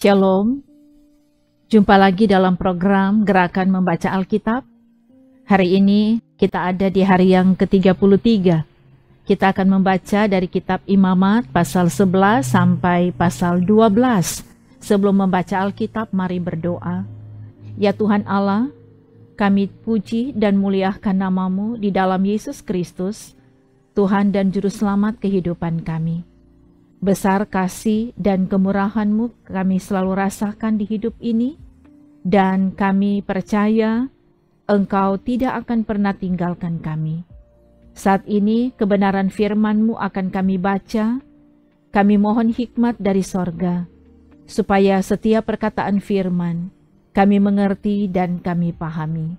Shalom, jumpa lagi dalam program Gerakan Membaca Alkitab. Hari ini kita ada di hari yang ke-33. Kita akan membaca dari kitab Imamat pasal 11 sampai pasal 12. Sebelum membaca Alkitab, mari berdoa. Ya Tuhan Allah, kami puji dan muliakan nama-Mu di dalam Yesus Kristus, Tuhan dan Juru Selamat kehidupan kami. Besar kasih dan kemurahan-Mu kami selalu rasakan di hidup ini, dan kami percaya Engkau tidak akan pernah tinggalkan kami. Saat ini kebenaran firman-Mu akan kami baca. Kami mohon hikmat dari sorga, supaya setiap perkataan firman kami mengerti dan kami pahami.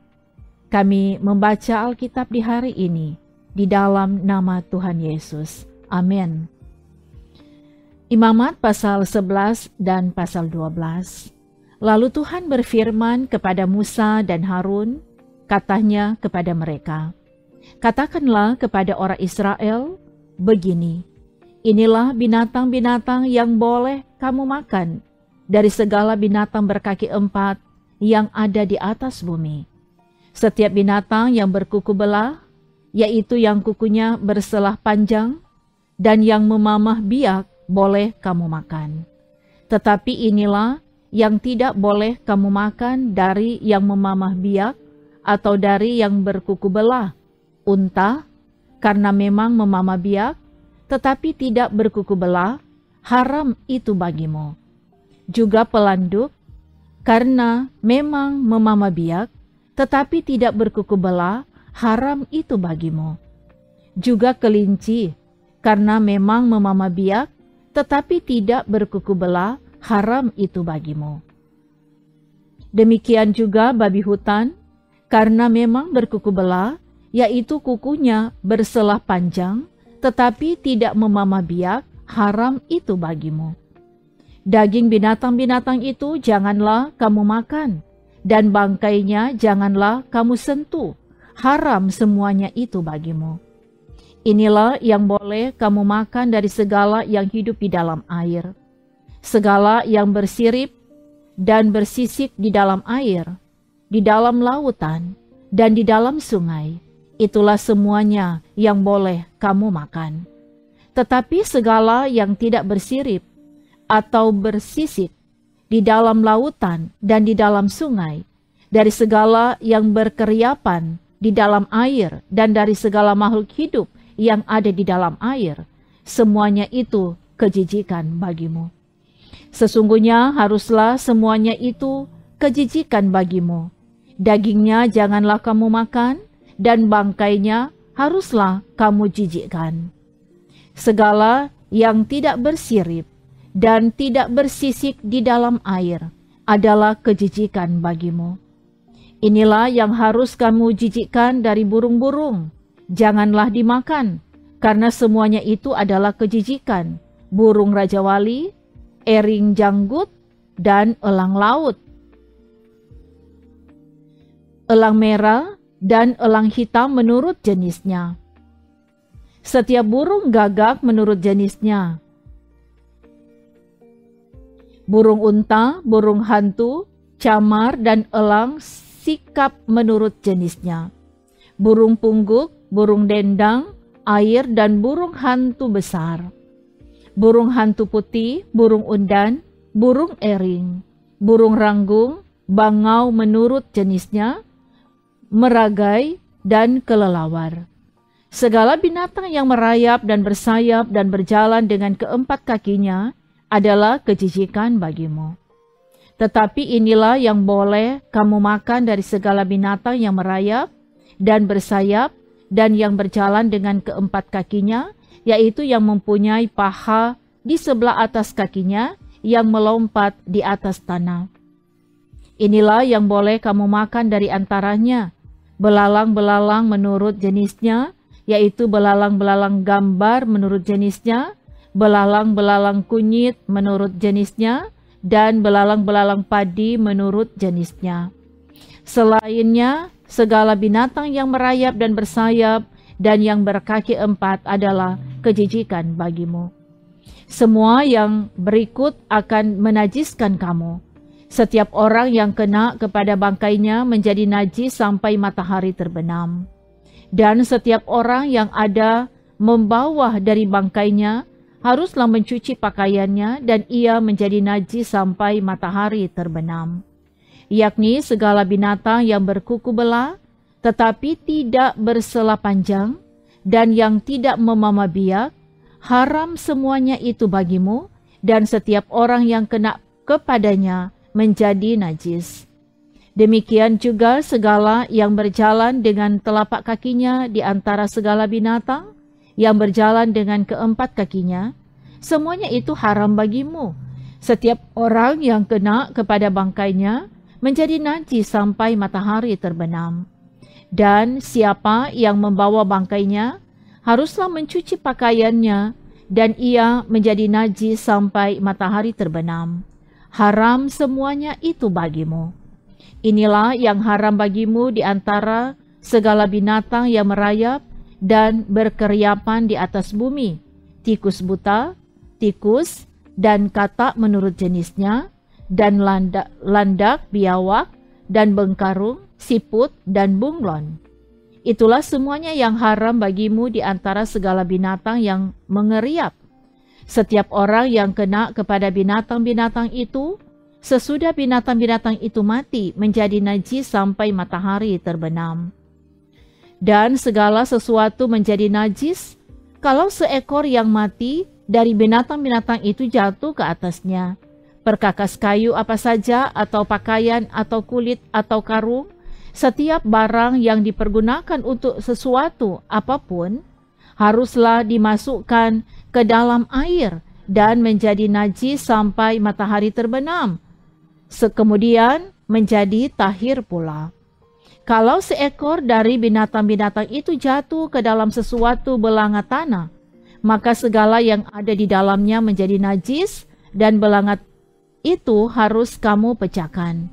Kami membaca Alkitab di hari ini di dalam nama Tuhan Yesus. Amin. Imamat pasal 11 dan pasal 12. Lalu Tuhan berfirman kepada Musa dan Harun, katanya kepada mereka, katakanlah kepada orang Israel, begini, inilah binatang-binatang yang boleh kamu makan dari segala binatang berkaki empat yang ada di atas bumi. Setiap binatang yang berkuku belah, yaitu yang kukunya berselah panjang, dan yang memamah biak, boleh kamu makan. Tetapi inilah yang tidak boleh kamu makan dari yang memamah biak atau dari yang berkuku belah, unta, karena memang memamah biak, tetapi tidak berkuku belah, haram itu bagimu. Juga pelanduk, karena memang memamah biak, tetapi tidak berkuku belah, haram itu bagimu. Juga kelinci, karena memang memamah biak, tetapi tidak berkuku belah, haram itu bagimu. Demikian juga babi hutan, karena memang berkuku belah, yaitu kukunya berselah panjang, tetapi tidak memamah biak, haram itu bagimu. Daging binatang-binatang itu janganlah kamu makan, dan bangkainya janganlah kamu sentuh, haram semuanya itu bagimu. Inilah yang boleh kamu makan dari segala yang hidup di dalam air, segala yang bersirip dan bersisik di dalam air, di dalam lautan, dan di dalam sungai. Itulah semuanya yang boleh kamu makan. Tetapi segala yang tidak bersirip atau bersisik di dalam lautan dan di dalam sungai, dari segala yang berkeriapan di dalam air dan dari segala makhluk hidup yang ada di dalam air, semuanya itu kejijikan bagimu. Sesungguhnya haruslah semuanya itu kejijikan bagimu. Dagingnya janganlah kamu makan, dan bangkainya haruslah kamu jijikkan. Segala yang tidak bersirip dan tidak bersisik di dalam air adalah kejijikan bagimu. Inilah yang harus kamu jijikkan dari burung-burung. Janganlah dimakan, karena semuanya itu adalah kejijikan, burung rajawali, ering janggut, dan elang laut, elang merah, dan elang hitam menurut jenisnya. Setiap burung gagak menurut jenisnya. Burung unta, burung hantu, camar, dan elang sikap menurut jenisnya. Burung pungguk, burung dendang, air, dan burung hantu besar. Burung hantu putih, burung undan, burung ering, burung ranggung, bangau menurut jenisnya, meragai, dan kelelawar. Segala binatang yang merayap dan bersayap dan berjalan dengan keempat kakinya adalah kejijikan bagimu. Tetapi inilah yang boleh kamu makan dari segala binatang yang merayap dan bersayap dan yang berjalan dengan keempat kakinya, yaitu yang mempunyai paha di sebelah atas kakinya yang melompat di atas tanah. Inilah yang boleh kamu makan dari antaranya, belalang-belalang menurut jenisnya, yaitu belalang-belalang gambar menurut jenisnya, belalang-belalang kunyit menurut jenisnya, dan belalang-belalang padi menurut jenisnya. Selainnya, segala binatang yang merayap dan bersayap dan yang berkaki empat adalah kejijikan bagimu. Semua yang berikut akan menajiskan kamu. Setiap orang yang kena kepada bangkainya menjadi najis sampai matahari terbenam. Dan setiap orang yang ada membawah dari bangkainya haruslah mencuci pakaiannya dan ia menjadi najis sampai matahari terbenam. Yakni segala binatang yang berkuku belah tetapi tidak bersela panjang dan yang tidak memama biak, haram semuanya itu bagimu, dan setiap orang yang kena kepadanya menjadi najis. Demikian juga segala yang berjalan dengan telapak kakinya di antara segala binatang, yang berjalan dengan keempat kakinya, semuanya itu haram bagimu. Setiap orang yang kena kepada bangkainya menjadi najis sampai matahari terbenam. Dan siapa yang membawa bangkainya haruslah mencuci pakaiannya, dan ia menjadi najis sampai matahari terbenam. Haram semuanya itu bagimu. Inilah yang haram bagimu di antara segala binatang yang merayap dan berkeriapan di atas bumi, tikus buta, tikus, dan katak menurut jenisnya, dan landak, biawak, dan bengkarung, siput, dan bunglon. Itulah semuanya yang haram bagimu di antara segala binatang yang mengeriap. Setiap orang yang kena kepada binatang-binatang itu, sesudah binatang-binatang itu mati, menjadi najis sampai matahari terbenam. Dan segala sesuatu menjadi najis, kalau seekor yang mati dari binatang-binatang itu jatuh ke atasnya. Perkakas kayu apa saja, atau pakaian, atau kulit, atau karung, setiap barang yang dipergunakan untuk sesuatu apapun, haruslah dimasukkan ke dalam air dan menjadi najis sampai matahari terbenam. Kemudian menjadi tahir pula. Kalau seekor dari binatang-binatang itu jatuh ke dalam sesuatu belanga tanah, maka segala yang ada di dalamnya menjadi najis, dan belanga itu harus kamu pecahkan.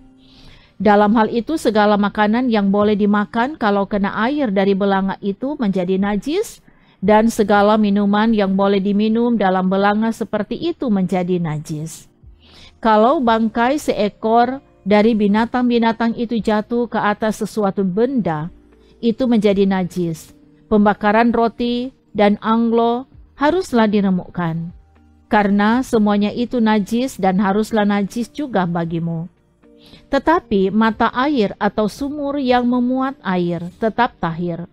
Dalam hal itu segala makanan yang boleh dimakan kalau kena air dari belanga itu menjadi najis, dan segala minuman yang boleh diminum dalam belanga seperti itu menjadi najis. Kalau bangkai seekor dari binatang-binatang itu jatuh ke atas sesuatu benda, itu menjadi najis. Pembakaran roti dan anglo haruslah diremukkan, karena semuanya itu najis dan haruslah najis juga bagimu. Tetapi mata air atau sumur yang memuat air tetap tahir.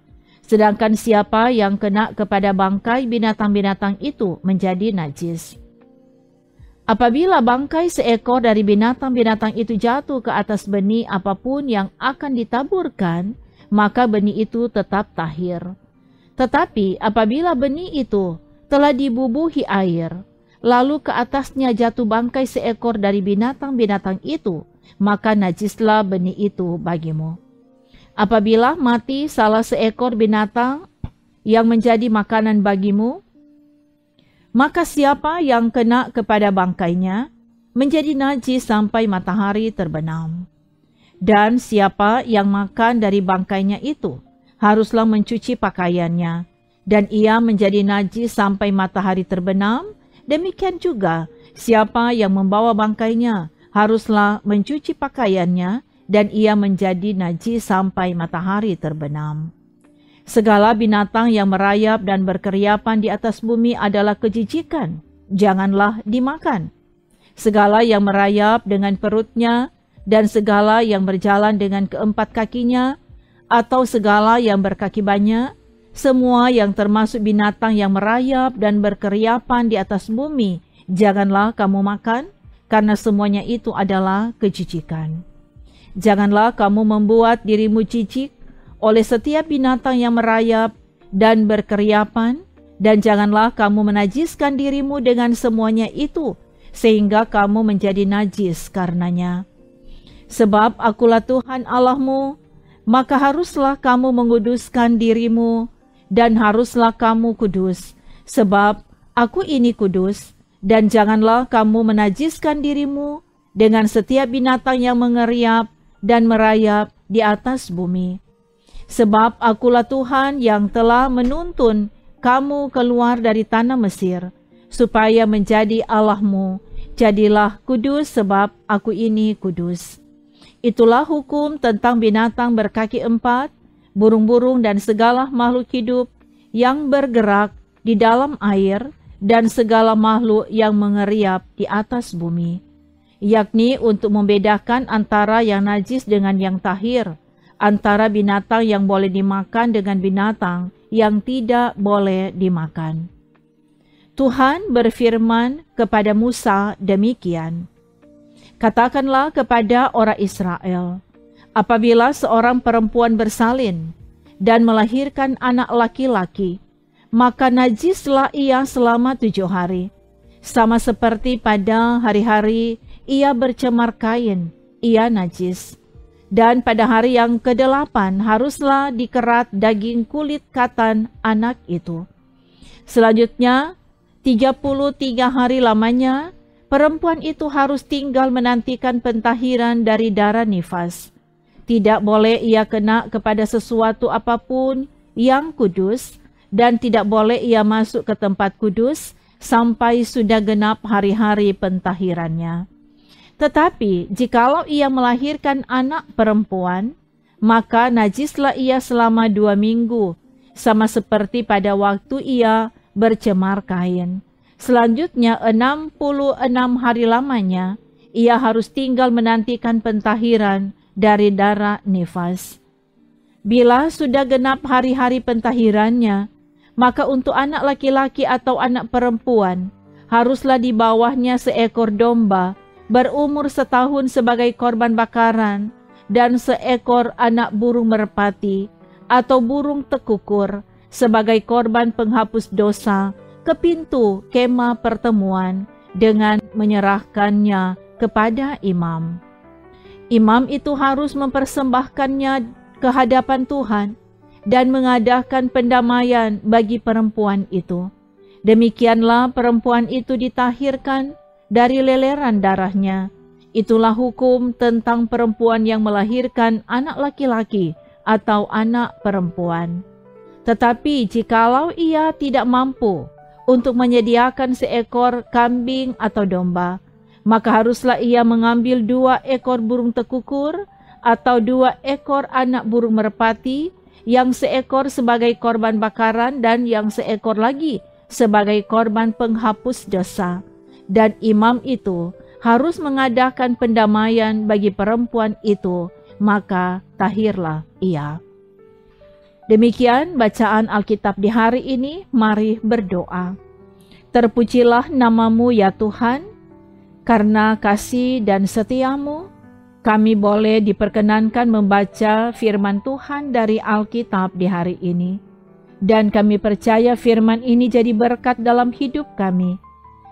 Sedangkan siapa yang kena kepada bangkai binatang-binatang itu menjadi najis. Apabila bangkai seekor dari binatang-binatang itu jatuh ke atas benih apapun yang akan ditaburkan, maka benih itu tetap tahir. Tetapi apabila benih itu telah dibubuhi air, lalu ke atasnya jatuh bangkai seekor dari binatang-binatang itu, maka najislah benih itu bagimu. Apabila mati salah seekor binatang yang menjadi makanan bagimu, maka siapa yang kena kepada bangkainya menjadi najis sampai matahari terbenam. Dan siapa yang makan dari bangkainya itu haruslah mencuci pakaiannya, dan ia menjadi najis sampai matahari terbenam. Demikian juga siapa yang membawa bangkainya haruslah mencuci pakaiannya, dan ia menjadi najis sampai matahari terbenam. Segala binatang yang merayap dan berkeriapan di atas bumi adalah kejijikan, janganlah dimakan. Segala yang merayap dengan perutnya, dan segala yang berjalan dengan keempat kakinya, atau segala yang berkaki banyak, semua yang termasuk binatang yang merayap dan berkeriapan di atas bumi, janganlah kamu makan, karena semuanya itu adalah kejijikan. Janganlah kamu membuat dirimu jijik oleh setiap binatang yang merayap dan berkeriapan, dan janganlah kamu menajiskan dirimu dengan semuanya itu, sehingga kamu menjadi najis karenanya. Sebab akulah Tuhan Allahmu, maka haruslah kamu menguduskan dirimu, dan haruslah kamu kudus, sebab aku ini kudus. Dan janganlah kamu menajiskan dirimu dengan setiap binatang yang mengeriap dan merayap di atas bumi. Sebab akulah Tuhan yang telah menuntun kamu keluar dari tanah Mesir, supaya menjadi Allahmu. Jadilah kudus sebab aku ini kudus. Itulah hukum tentang binatang berkaki empat, burung-burung dan segala makhluk hidup yang bergerak di dalam air dan segala makhluk yang mengeriap di atas bumi, yakni untuk membedakan antara yang najis dengan yang tahir, antara binatang yang boleh dimakan dengan binatang yang tidak boleh dimakan. Tuhan berfirman kepada Musa demikian, "Katakanlah kepada orang Israel, apabila seorang perempuan bersalin dan melahirkan anak laki-laki, maka najislah ia selama 7 hari. Sama seperti pada hari-hari ia bercemar kain, ia najis. Dan pada hari yang ke-8 haruslah dikerat daging kulit katan anak itu. Selanjutnya, 33 hari lamanya, perempuan itu harus tinggal menantikan pentahiran dari darah nifas. Tidak boleh ia kena kepada sesuatu apapun yang kudus, dan tidak boleh ia masuk ke tempat kudus sampai sudah genap hari-hari pentahirannya. Tetapi jikalau ia melahirkan anak perempuan, maka najislah ia selama 2 minggu, sama seperti pada waktu ia bercemar kain. Selanjutnya 66 hari lamanya, ia harus tinggal menantikan pentahiran dari darah nifas. Bila sudah genap hari-hari pentahirannya, maka untuk anak laki-laki atau anak perempuan, haruslah di bawahnya seekor domba berumur 1 tahun sebagai korban bakaran, dan seekor anak burung merpati atau burung tekukur sebagai korban penghapus dosa ke pintu kemah pertemuan dengan menyerahkannya kepada imam. Imam itu harus mempersembahkannya ke hadapan Tuhan dan mengadakan pendamaian bagi perempuan itu. Demikianlah perempuan itu ditahirkan dari leleran darahnya. Itulah hukum tentang perempuan yang melahirkan anak laki-laki atau anak perempuan. Tetapi jikalau ia tidak mampu untuk menyediakan seekor kambing atau domba, maka haruslah ia mengambil 2 ekor burung tekukur atau 2 ekor anak burung merpati, yang seekor sebagai korban bakaran dan yang seekor lagi sebagai korban penghapus dosa. Dan imam itu harus mengadakan pendamaian bagi perempuan itu, maka tahirlah ia." Demikian bacaan Alkitab di hari ini. Mari berdoa. Terpujilah nama-Mu ya Tuhan, karena kasih dan setia-Mu, kami boleh diperkenankan membaca firman Tuhan dari Alkitab di hari ini. Dan kami percaya firman ini jadi berkat dalam hidup kami.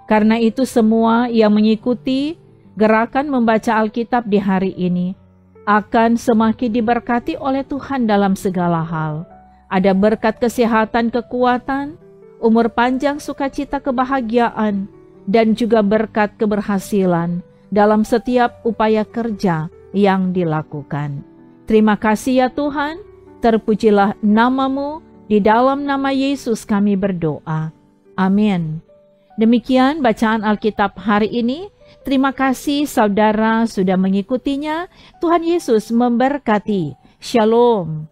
Karena itu semua yang mengikuti gerakan membaca Alkitab di hari ini akan semakin diberkati oleh Tuhan dalam segala hal. Ada berkat kesehatan, kekuatan, umur panjang, sukacita, kebahagiaan, dan juga berkat keberhasilan dalam setiap upaya kerja yang dilakukan. Terima kasih ya Tuhan, terpujilah nama-Mu, di dalam nama Yesus kami berdoa. Amin. Demikian bacaan Alkitab hari ini. Terima kasih saudara sudah mengikutinya. Tuhan Yesus memberkati. Shalom.